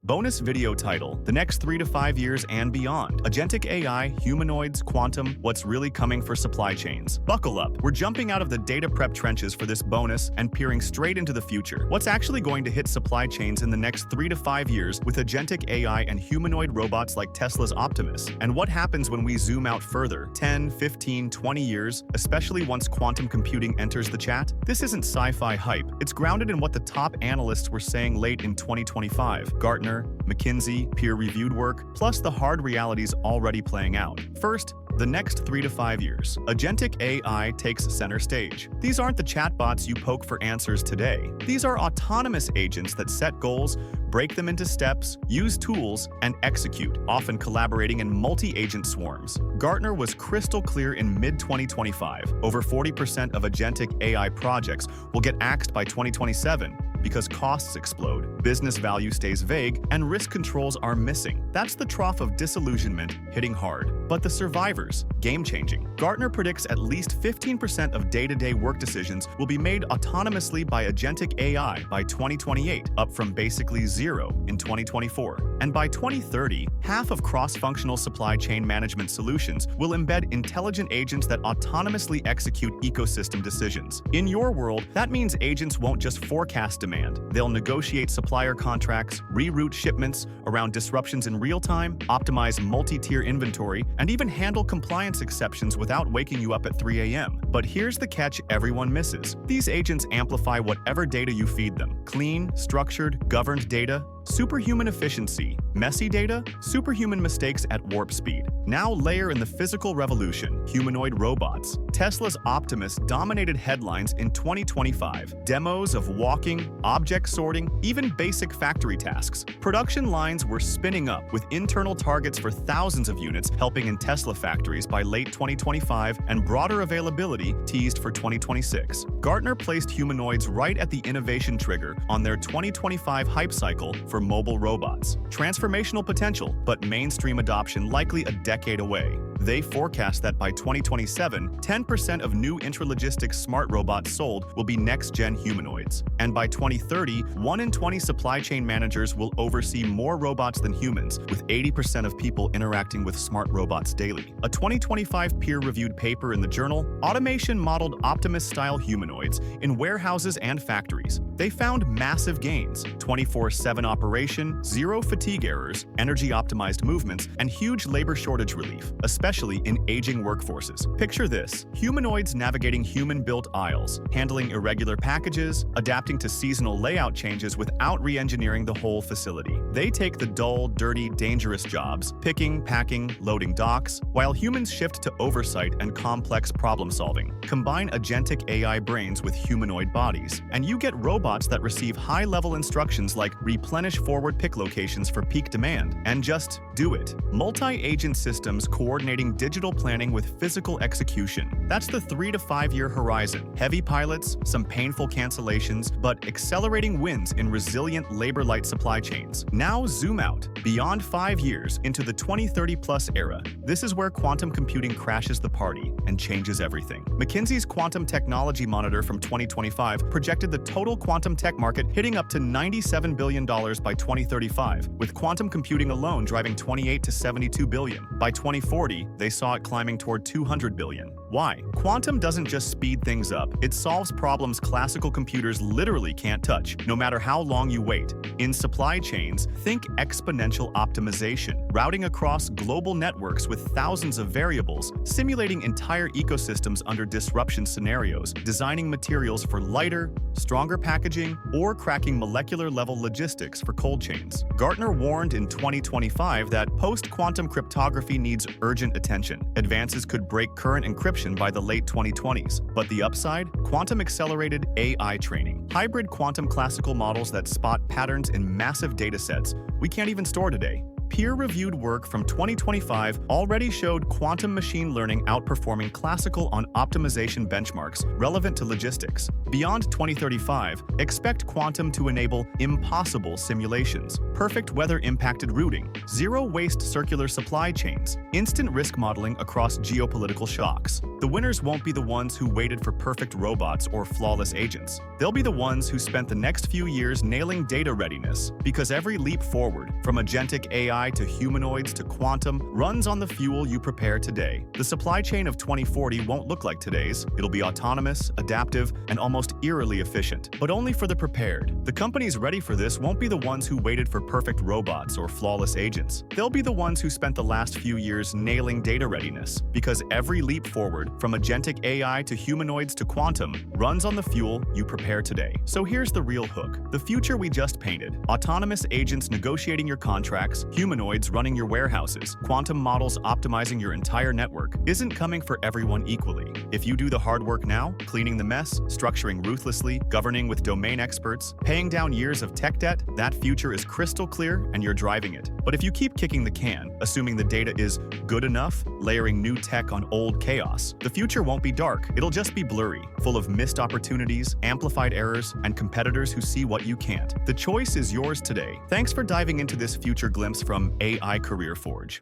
Bonus video title: The next 3 to 5 years and beyond. Agentic AI, humanoids, quantum, what's really coming for supply chains. Buckle up. We're jumping out of the data prep trenches for this bonus and peering straight into the future. What's actually going to hit supply chains in the next 3 to 5 years with agentic AI and humanoid robots like Tesla's Optimus? And what happens when we zoom out further, 10, 15, 20 years, especially once quantum computing enters the chat? This isn't sci-fi hype. It's grounded in what the top analysts were saying late in 2025. Gartner McKinsey, peer-reviewed work, plus the hard realities already playing out. First, the next 3 to 5 years. Agentic AI takes center stage. These aren't the chatbots you poke for answers today. These are autonomous agents that set goals, break them into steps, use tools, and execute, often collaborating in multi-agent swarms. Gartner was crystal clear in mid-2025. Over 40% of agentic AI projects will get axed by 2027. Because costs explode, business value stays vague, and risk controls are missing. That's the trough of disillusionment hitting hard. But the survivors, game-changing. Gartner predicts at least 15% of day-to-day work decisions will be made autonomously by agentic AI by 2028, up from basically zero in 2024. And by 2030, half of cross-functional supply chain management solutions will embed intelligent agents that autonomously execute ecosystem decisions. In your world, that means agents won't just forecast demand. They'll negotiate supplier contracts, reroute shipments around disruptions in real time, optimize multi-tier inventory, and even handle compliance exceptions without waking you up at 3 a.m. But here's the catch everyone misses. These agents amplify whatever data you feed them. Clean, structured, governed data, superhuman efficiency. Messy data, superhuman mistakes at warp speed. Now layer in the physical revolution, humanoid robots. Tesla's Optimus dominated headlines in 2025. Demos of walking, object sorting, even basic factory tasks. Production lines were spinning up with internal targets for thousands of units helping in Tesla factories by late 2025 and broader availability teased for 2026. Gartner placed humanoids right at the innovation trigger on their 2025 hype cycle for mobile robots. Transformational potential, but mainstream adoption likely a decade away. They forecast that by 2027, 10% of new intralogistics smart robots sold will be next-gen humanoids. And by 2030, 1 in 20 supply chain managers will oversee more robots than humans, with 80% of people interacting with smart robots daily. A 2025 peer-reviewed paper in the journal, Automation modeled Optimus-style humanoids in warehouses and factories. They found massive gains, 24/7 operation, zero fatigue errors, energy-optimized movements, and huge labor shortage relief, especially in aging workforces. Picture this: humanoids navigating human-built aisles, handling irregular packages, adapting to seasonal layout changes without re-engineering the whole facility. They take the dull, dirty, dangerous jobs, picking, packing, loading docks, while humans shift to oversight and complex problem-solving. Combine agentic AI brains with humanoid bodies, and you get robots that receive high-level instructions like replenish forward pick locations for peak demand, and just do it. Multi-agent systems coordinating digital planning with physical execution. That's the 3 to 5 year horizon. Heavy pilots, some painful cancellations, but accelerating wins in resilient labor-light supply chains. Now zoom out, beyond 5 years, into the 2030-plus era. This is where quantum computing crashes the party and changes everything. McKinsey's Quantum Technology Monitor from 2025 projected the total quantum tech market hitting up to $97 billion by 2035, with quantum computing alone driving 28 to 72 billion. By 2040, they saw it climbing toward 200 billion. Why? Quantum doesn't just speed things up, it solves problems classical computers literally can't touch, no matter how long you wait. In supply chains, think exponential optimization, routing across global networks with thousands of variables, simulating entire ecosystems under disruption scenarios, designing materials for lighter, stronger packaging, or cracking molecular-level logistics for cold chains. Gartner warned in 2025 that post-quantum cryptography needs urgent attention. Advances could break current encryption by the late 2020s. But the upside? Quantum-accelerated AI training. Hybrid quantum classical models that spot patterns in massive datasets we can't even store today. Peer-reviewed work from 2025 already showed quantum machine learning outperforming classical on optimization benchmarks relevant to logistics. Beyond 2035, expect quantum to enable impossible simulations, perfect weather-impacted routing, zero-waste circular supply chains, instant risk modeling across geopolitical shocks. The winners won't be the ones who waited for perfect robots or flawless agents. They'll be the ones who spent the next few years nailing data readiness, because every leap forward, from agentic AI to humanoids to quantum, runs on the fuel you prepare today. The supply chain of 2040 won't look like today's. It'll be autonomous, adaptive, and almost eerily efficient. But only for the prepared. The companies ready for this won't be the ones who waited for perfect robots or flawless agents. They'll be the ones who spent the last few years nailing data readiness, because every leap forward, from agentic AI to humanoids to quantum, runs on the fuel you prepare today. So here's the real hook. The future we just painted. Autonomous agents negotiating your contracts, humanoids running your warehouses, quantum models optimizing your entire network, isn't coming for everyone equally. If you do the hard work now, cleaning the mess, structuring ruthlessly, governing with domain experts, paying down years of tech debt, that future is crystal clear and you're driving it. But if you keep kicking the can, assuming the data is good enough, layering new tech on old chaos, the future won't be dark. It'll just be blurry, full of missed opportunities, amplified errors, and competitors who see what you can't. The choice is yours today. Thanks for diving into this future glimpse from AI Career Forge.